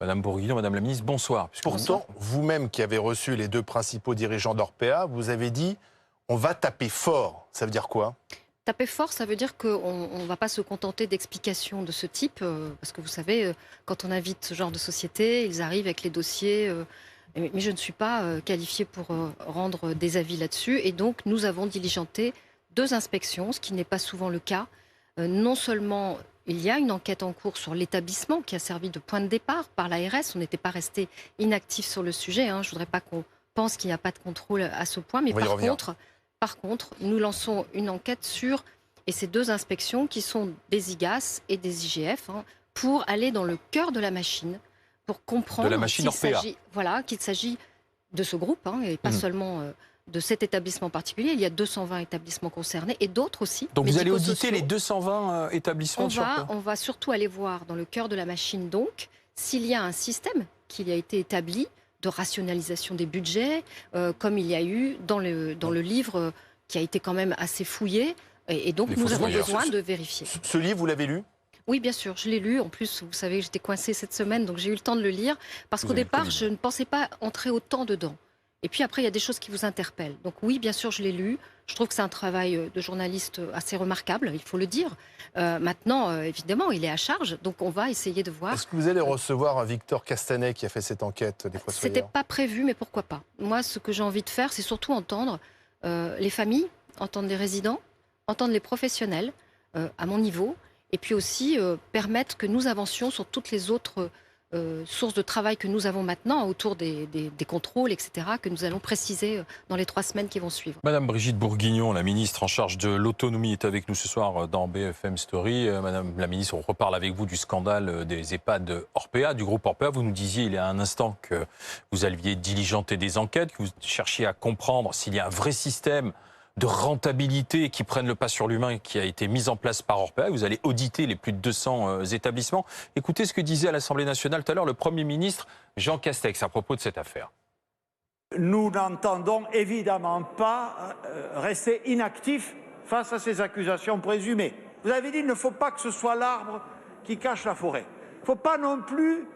Madame Bourguignon, Madame la Ministre, bonsoir. Pourtant, vous-même qui avez reçu les deux principaux dirigeants d'Orpea, vous avez dit on va taper fort. Ça veut dire quoi? Taper fort, ça veut dire qu'on ne va pas se contenter d'explications de ce type, parce que vous savez, quand on invite ce genre de société, ils arrivent avec les dossiers, mais je ne suis pas qualifiée pour rendre des avis là-dessus, et donc nous avons diligenté 2 inspections, ce qui n'est pas souvent le cas. Non seulement il y a une enquête en cours sur l'établissement qui a servi de point de départ par l'ARS, on n'était pas resté inactif sur le sujet, hein. Je ne voudrais pas qu'on pense qu'il n'y a pas de contrôle à ce point, mais par contre, nous lançons une enquête sur, et ces 2 inspections qui sont des IGAS et des IGF, hein, pour aller dans le cœur de la machine, pour comprendre qu'il s'agit de ce groupe, hein, et pas seulement de cet établissement particulier. Il y a 220 établissements concernés et d'autres aussi. Donc vous allez auditer les 220 établissements on va surtout aller voir dans le cœur de la machine, donc, s'il y a un système qui a été établi de rationalisation des budgets, comme il y a eu dans le livre qui a été quand même assez fouillé. Et donc, nous avons besoin de vérifier. Ce livre, vous l'avez lu? Oui, bien sûr, je l'ai lu. En plus, vous savez, j'étais coincée cette semaine, donc j'ai eu le temps de le lire. Parce qu'au départ, je ne pensais pas entrer autant dedans. Et puis après, il y a des choses qui vous interpellent. Donc oui, bien sûr, je l'ai lu. Je trouve que c'est un travail de journaliste assez remarquable, il faut le dire. Maintenant, évidemment, il est à charge, donc on va essayer de voir. Est-ce que vous allez recevoir un Victor Castanet qui a fait cette enquête des Fossoyeurs? C'était pas prévu, mais pourquoi pas? Moi, ce que j'ai envie de faire, c'est surtout entendre les familles, entendre les résidents, entendre les professionnels à mon niveau, et puis aussi permettre que nous avancions sur toutes les autres sources de travail que nous avons maintenant autour des contrôles, etc., que nous allons préciser dans les 3 semaines qui vont suivre. Madame Brigitte Bourguignon, la ministre en charge de l'autonomie, est avec nous ce soir dans BFM Story. Madame la ministre, on reparle avec vous du scandale des EHPAD Orpea, du groupe Orpea. Vous nous disiez il y a un instant que vous alliez diligenter des enquêtes, que vous cherchiez à comprendre s'il y a un vrai système de rentabilité qui prennent le pas sur l'humain qui a été mis en place par Orpea. Vous allez auditer les plus de 200 établissements. Écoutez ce que disait à l'Assemblée nationale tout à l'heure le Premier ministre Jean Castex à propos de cette affaire. Nous n'entendons évidemment pas rester inactifs face à ces accusations présumées. Vous avez dit qu'il ne faut pas que ce soit l'arbre qui cache la forêt. Il ne faut pas non plus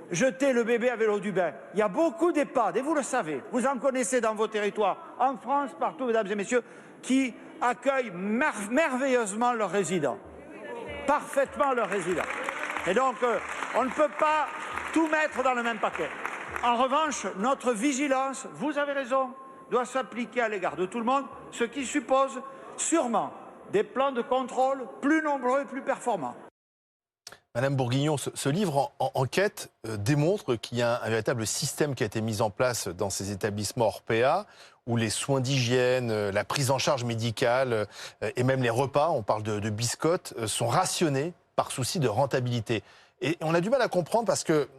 jeter le bébé avec l'eau du bain. Il y a beaucoup d'EHPAD, et vous le savez, vous en connaissez dans vos territoires, en France, partout, mesdames et messieurs, qui accueillent merveilleusement leurs résidents, parfaitement leurs résidents. Et donc, on ne peut pas tout mettre dans le même paquet. En revanche, notre vigilance, vous avez raison, doit s'appliquer à l'égard de tout le monde, ce qui suppose sûrement des plans de contrôle plus nombreux et plus performants. Madame Bourguignon, ce livre en enquête démontre qu'il y a un véritable système qui a été mis en place dans ces établissements Orpea, où les soins d'hygiène, la prise en charge médicale et même les repas, on parle de biscottes, sont rationnés par souci de rentabilité. Et on a du mal à comprendre parce que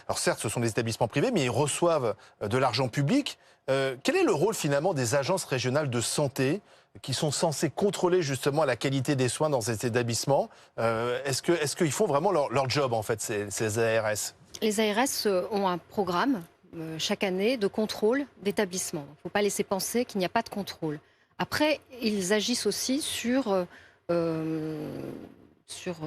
alors certes, ce sont des établissements privés, mais ils reçoivent de l'argent public. Quel est le rôle finalement des agences régionales de santé qui sont censées contrôler justement la qualité des soins dans ces établissements? Est-ce qu'ils font vraiment leur job en fait, ces ARS? Les ARS ont un programme chaque année de contrôle d'établissement. Il ne faut pas laisser penser qu'il n'y a pas de contrôle. Après, ils agissent aussi sur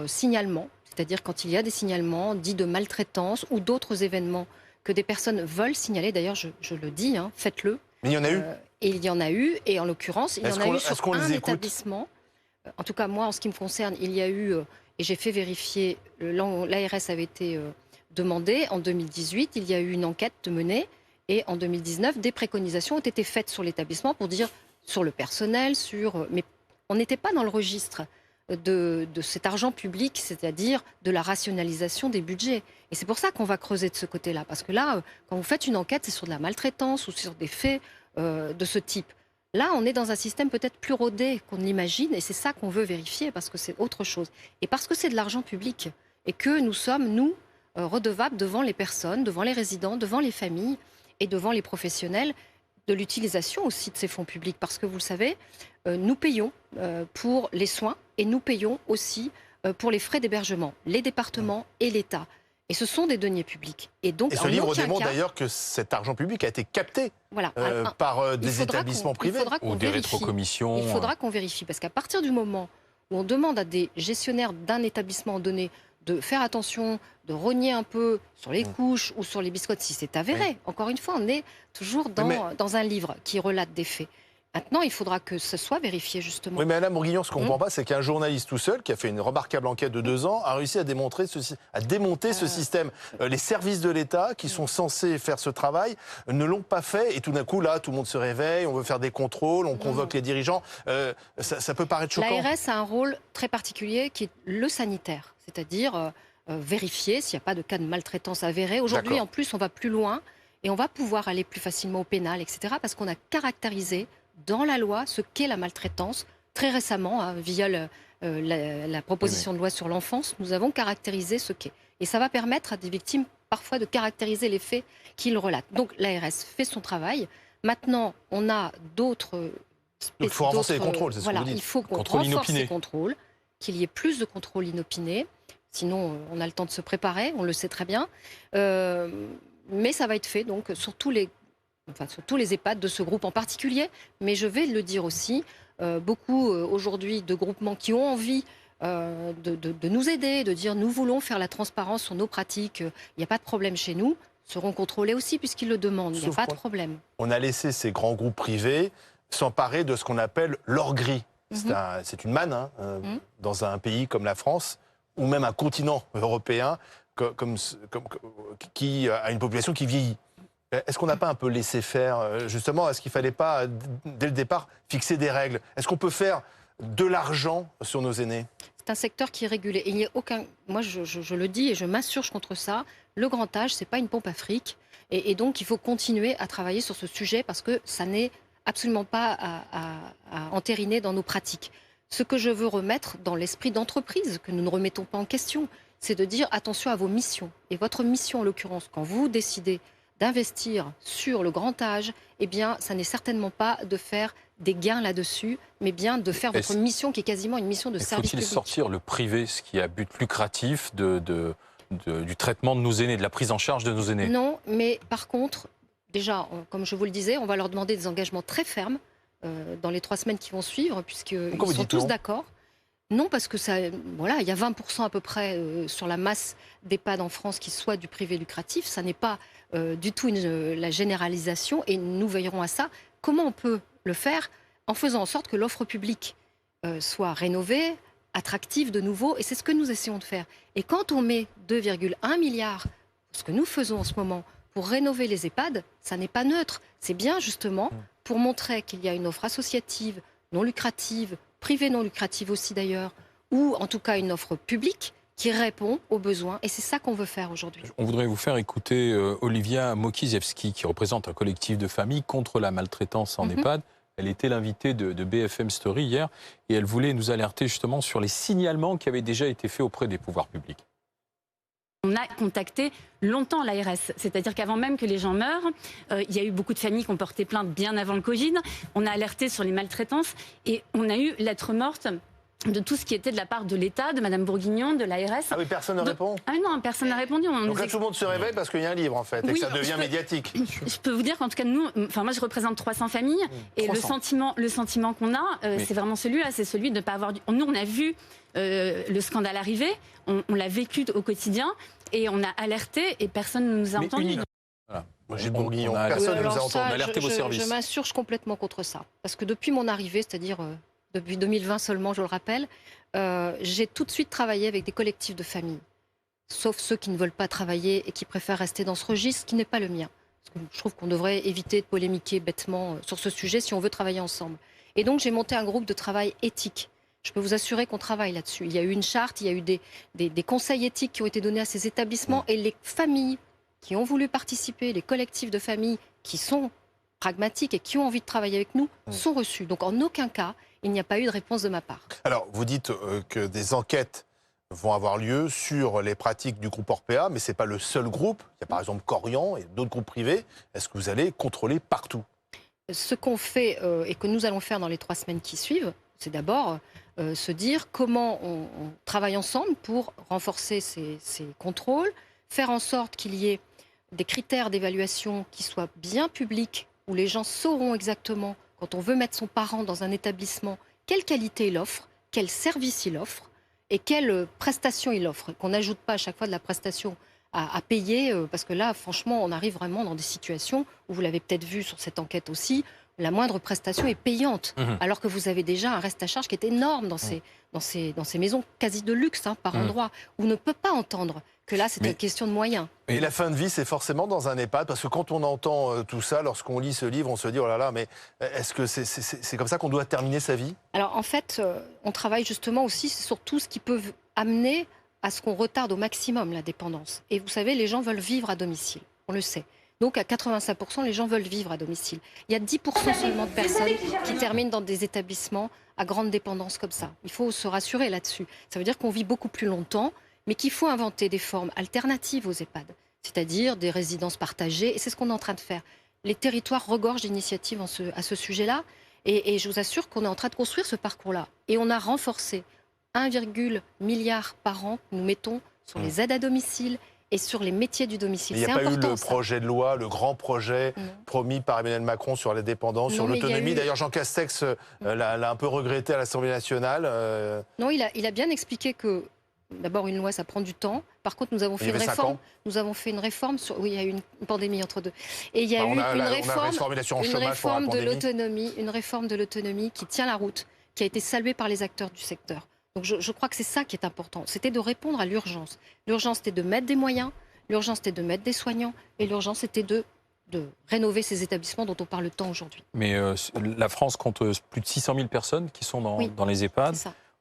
signalement, c'est-à-dire quand il y a des signalements dits de maltraitance ou d'autres événements que des personnes veulent signaler. D'ailleurs, je le dis, hein, faites-le. Mais il y en a eu. Et il y en a eu, et en l'occurrence, il y en a eu sur un établissement. En tout cas, moi, en ce qui me concerne, il y a eu, et j'ai fait vérifier, l'ARS avait été demandé en 2018, il y a eu une enquête menée, et en 2019, des préconisations ont été faites sur l'établissement pour dire sur le personnel, mais on n'était pas dans le registre de cet argent public, c'est-à-dire de la rationalisation des budgets. Et c'est pour ça qu'on va creuser de ce côté-là. Parce que là, quand vous faites une enquête, c'est sur de la maltraitance ou sur des faits de ce type. Là, on est dans un système peut-être plus rodé qu'on l'imagine, et c'est ça qu'on veut vérifier, parce que c'est autre chose. Et parce que c'est de l'argent public, et que nous sommes, nous, redevables devant les personnes, devant les résidents, devant les familles et devant les professionnels, de l'utilisation aussi de ces fonds publics. Parce que vous le savez, nous payons pour les soins, et nous payons aussi pour les frais d'hébergement, les départements et l'État. Et ce sont des deniers publics. Et donc, ce livre démontre d'ailleurs que cet argent public a été capté par des établissements privés ou des rétrocommissions. Il faudra qu'on vérifie, parce qu'à partir du moment où on demande à des gestionnaires d'un établissement donné de faire attention, de rogner un peu sur les couches ou sur les biscottes si c'est avéré. Oui. Encore une fois, on est toujours dans un livre qui relate des faits. Maintenant, il faudra que ce soit vérifié, justement. Oui, mais Madame Bourguignon, ce qu'on ne comprend pas, c'est qu'un journaliste tout seul, qui a fait une remarquable enquête de 2 ans, a réussi à démonter ce système. Les services de l'État, qui sont censés faire ce travail, ne l'ont pas fait. Et tout d'un coup, là, tout le monde se réveille, on veut faire des contrôles, on convoque les dirigeants. Ça peut paraître choquant. L'ARS a un rôle très particulier qui est le sanitaire, c'est-à-dire vérifier s'il n'y a pas de cas de maltraitance avérés. Aujourd'hui, en plus, on va plus loin et on va pouvoir aller plus facilement au pénal, etc. Parce qu'on a caractérisé dans la loi ce qu'est la maltraitance. Très récemment, via la proposition de loi sur l'enfance, nous avons caractérisé ce qu'est. Et ça va permettre à des victimes parfois de caractériser les faits qu'ils relatent. Donc l'ARS fait son travail. Maintenant, on a d'autres... Il faut renforcer les contrôles, c'est ce que vous dites. Il faut qu'on renforce les contrôles, qu'il y ait plus de contrôles inopinés. Sinon, on a le temps de se préparer, on le sait très bien. Mais ça va être fait donc sur tous les EHPAD de ce groupe en particulier. Mais je vais le dire aussi, beaucoup aujourd'hui de groupements qui ont envie de nous aider, de dire nous voulons faire la transparence sur nos pratiques, il n'y a pas de problème chez nous, seront contrôlés aussi puisqu'ils le demandent, il n'y a pas de problème. On a laissé ces grands groupes privés s'emparer de ce qu'on appelle l'or gris. C'est une manne dans un pays comme la France, ou même un continent européen qui a une population qui vieillit. Est-ce qu'on n'a pas un peu laissé faire, justement? Est-ce qu'il ne fallait pas, dès le départ, fixer des règles? Est-ce qu'on peut faire de l'argent sur nos aînés? C'est un secteur qui est régulé. Et il n'y a aucun... Moi, je le dis et je m'insurge contre ça. Le grand âge, ce n'est pas une pompe à fric. Et donc, il faut continuer à travailler sur ce sujet parce que ça n'est absolument pas à entériner dans nos pratiques. Ce que je veux remettre dans l'esprit d'entreprise, que nous ne remettons pas en question, c'est de dire attention à vos missions. Et votre mission, en l'occurrence, quand vous décidez d'investir sur le grand âge, eh bien, ça n'est certainement pas de faire des gains là-dessus, mais bien de faire votre mission qui est quasiment une mission de service public. Faut-il sortir le privé, ce qui a but lucratif du traitement de nos aînés, de la prise en charge de nos aînés? Non, mais par contre, déjà, comme je vous le disais, on va leur demander des engagements très fermes dans les 3 semaines qui vont suivre, puisqu'ils sont tous d'accord. Non, parce que il y a 20% à peu près sur la masse d'EHPAD en France qui soit du privé lucratif. Ça n'est pas du tout la généralisation et nous veillerons à ça. Comment on peut le faire? En faisant en sorte que l'offre publique soit rénovée, attractive de nouveau, et c'est ce que nous essayons de faire. Et quand on met 2,1 milliards, ce que nous faisons en ce moment, pour rénover les EHPAD, ça n'est pas neutre. C'est bien justement pour montrer qu'il y a une offre associative, non lucrative, privée non lucrative aussi d'ailleurs, ou en tout cas une offre publique qui répond aux besoins. Et c'est ça qu'on veut faire aujourd'hui. On voudrait vous faire écouter Olivia Mokiziewski, qui représente un collectif de familles contre la maltraitance en EHPAD. Elle était l'invitée de BFM Story hier et elle voulait nous alerter justement sur les signalements qui avaient déjà été faits auprès des pouvoirs publics. On a contacté longtemps l'ARS, c'est-à-dire qu'avant même que les gens meurent, il y a eu beaucoup de familles qui ont porté plainte bien avant le Covid. On a alerté sur les maltraitances et on a eu lettre morte de tout ce qui était de la part de l'État, de Madame Bourguignon, de l'ARS. Ah oui, personne ne répond? Ah non, personne n'a répondu. Donc là, tout le monde se réveille parce qu'il y a un livre, en fait, et que ça devient médiatique. Je peux vous dire qu'en tout cas, nous, moi, je représente 300 familles, et 300. le sentiment qu'on a, c'est vraiment celui-là, c'est celui de ne pas avoir... Nous, on a vu le scandale arriver, on l'a vécu au quotidien, et on a alerté, et personne ne nous a entendus. Voilà. Moi, Gilles Bourguignon, personne ne nous a entendus. Alerté vos services. Je m'insurge complètement contre ça, parce que depuis mon arrivée, c'est-à-dire... depuis 2020 seulement, je le rappelle, j'ai tout de suite travaillé avec des collectifs de familles, sauf ceux qui ne veulent pas travailler et qui préfèrent rester dans ce registre, qui n'est pas le mien. Parce que je trouve qu'on devrait éviter de polémiquer bêtement sur ce sujet si on veut travailler ensemble. Et donc j'ai monté un groupe de travail éthique. Je peux vous assurer qu'on travaille là-dessus. Il y a eu une charte, il y a eu des conseils éthiques qui ont été donnés à ces établissements, et les familles qui ont voulu participer, les collectifs de familles qui sont pragmatiques et qui ont envie de travailler avec nous, sont reçus. Donc en aucun cas, il n'y a pas eu de réponse de ma part. Alors, vous dites que des enquêtes vont avoir lieu sur les pratiques du groupe Orpea, mais ce n'est pas le seul groupe. Il y a par exemple Corian et d'autres groupes privés. Est-ce que vous allez contrôler partout? Ce qu'on fait et que nous allons faire dans les 3 semaines qui suivent, c'est d'abord se dire comment on travaille ensemble pour renforcer ces contrôles, faire en sorte qu'il y ait des critères d'évaluation qui soient bien publics, où les gens sauront exactement, quand on veut mettre son parent dans un établissement, quelle qualité il offre, quel service il offre. et quelles prestations il offre. Qu'on n'ajoute pas à chaque fois de la prestation à payer, parce que là, franchement, on arrive vraiment dans des situations où, vous l'avez peut-être vu sur cette enquête aussi, la moindre prestation est payante, alors que vous avez déjà un reste à charge qui est énorme dans ces maisons quasi de luxe, par endroit, où on ne peut pas entendre que là, c'est une question de moyens. Et la fin de vie, c'est forcément dans un EHPAD, parce que quand on entend tout ça, lorsqu'on lit ce livre, on se dit, oh là là, mais est-ce que c'est comme ça qu'on doit terminer sa vie? Alors en fait, on travaille justement aussi sur tout ce qui peut amener à ce qu'on retarde au maximum la dépendance. Et vous savez, les gens veulent vivre à domicile, on le sait. Donc à 85%, les gens veulent vivre à domicile. Il y a 10% seulement de personnes qui terminent dans des établissements à grande dépendance comme ça. Il faut se rassurer là-dessus. Ça veut dire qu'on vit beaucoup plus longtemps, mais qu'il faut inventer des formes alternatives aux EHPAD, c'est-à-dire des résidences partagées, et c'est ce qu'on est en train de faire. Les territoires regorgent d'initiatives à ce sujet-là, et je vous assure qu'on est en train de construire ce parcours-là. Et on a renforcé 1,1 milliard par an que nous mettons sur les aides à domicile et sur les métiers du domicile. Il n'y a pas eu le projet de loi, le grand projet promis par Emmanuel Macron sur la dépendance, sur l'autonomie. D'ailleurs, Jean Castex l'a un peu regretté à l'Assemblée nationale. Non, il a bien expliqué que, d'abord, une loi, ça prend du temps. Par contre, nous avons fait une réforme. Nous avons fait une réforme sur... Oui, il y a eu une pandémie entre deux. Et il y a eu une réforme de l'autonomie qui tient la route, qui a été saluée par les acteurs du secteur. Donc je crois que c'est ça qui est important. C'était de répondre à l'urgence. L'urgence, c'était de mettre des moyens, l'urgence, c'était de mettre des soignants, et l'urgence, c'était de rénover ces établissements dont on parle tant aujourd'hui. Mais la France compte plus de 600 000 personnes qui sont dans les EHPAD.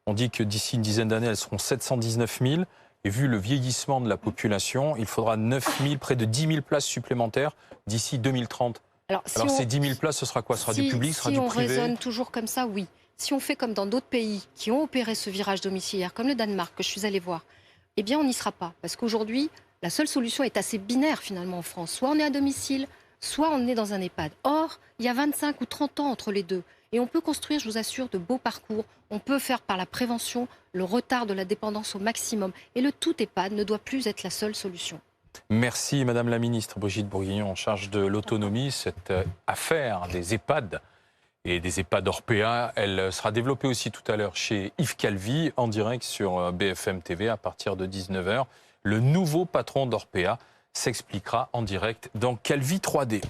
On dit que d'ici une dizaine d'années, elles seront 719 000. Et vu le vieillissement de la population, il faudra 9 000, près de 10 000 places supplémentaires d'ici 2030. Alors ces 10 000 places, ce sera quoi? Ce sera du public, ce sera du privé? Si on raisonne toujours comme ça, oui. Si on fait comme dans d'autres pays qui ont opéré ce virage domiciliaire, comme le Danemark, que je suis allée voir, eh bien, on n'y sera pas. Parce qu'aujourd'hui, la seule solution est assez binaire, finalement, en France. Soit on est à domicile, soit on est dans un EHPAD. Or, il y a 25 ou 30 ans entre les deux. Et on peut construire, je vous assure, de beaux parcours. On peut faire par la prévention le retard de la dépendance au maximum. Et le tout EHPAD ne doit plus être la seule solution. Merci, Madame la Ministre Brigitte Bourguignon, en charge de l'autonomie. Cette affaire des EHPAD et des EHPAD Orpea, elle sera développée aussi tout à l'heure chez Yves Calvi, en direct sur BFM TV à partir de 19h. Le nouveau patron d'Orpea s'expliquera en direct dans Calvi 3D.